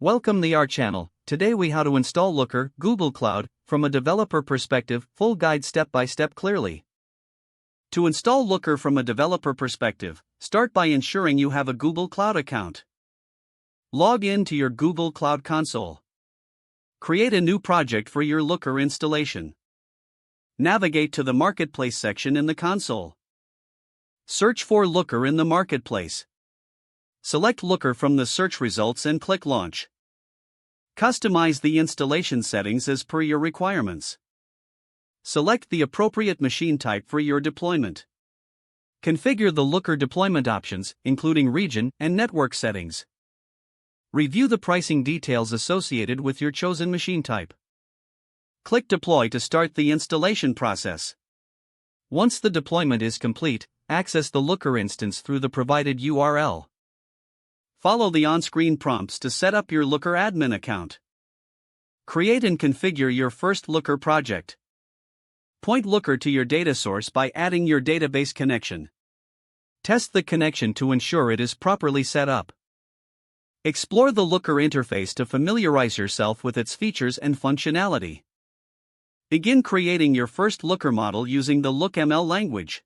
Welcome to our channel. Today we how to install Looker, Google Cloud, from a developer perspective, full guide step by step clearly. To install Looker from a developer perspective, start by ensuring you have a Google Cloud account. Log in to your Google Cloud console. Create a new project for your Looker installation. Navigate to the Marketplace section in the console. Search for Looker in the Marketplace. Select Looker from the search results and click Launch. Customize the installation settings as per your requirements. Select the appropriate machine type for your deployment. Configure the Looker deployment options, including region and network settings. Review the pricing details associated with your chosen machine type. Click Deploy to start the installation process. Once the deployment is complete, access the Looker instance through the provided URL. Follow the on-screen prompts to set up your Looker admin account. Create and configure your first Looker project. Point Looker to your data source by adding your database connection. Test the connection to ensure it is properly set up. Explore the Looker interface to familiarize yourself with its features and functionality. Begin creating your first Looker model using the LookML language.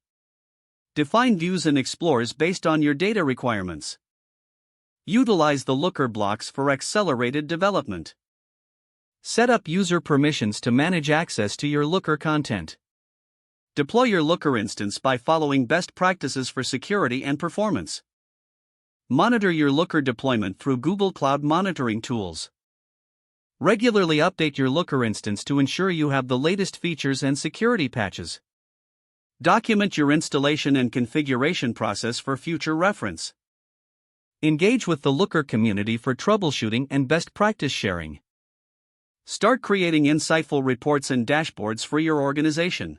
Define views and explores based on your data requirements. Utilize the Looker blocks for accelerated development. Set up user permissions to manage access to your Looker content. Deploy your Looker instance by following best practices for security and performance. Monitor your Looker deployment through Google Cloud monitoring tools. Regularly update your Looker instance to ensure you have the latest features and security patches. Document your installation and configuration process for future reference. Engage with the Looker community for troubleshooting and best practice sharing. Start creating insightful reports and dashboards for your organization.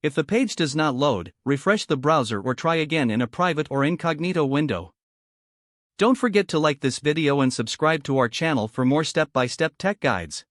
If the page does not load, refresh the browser or try again in a private or incognito window. Don't forget to like this video and subscribe to our channel for more step-by-step tech guides.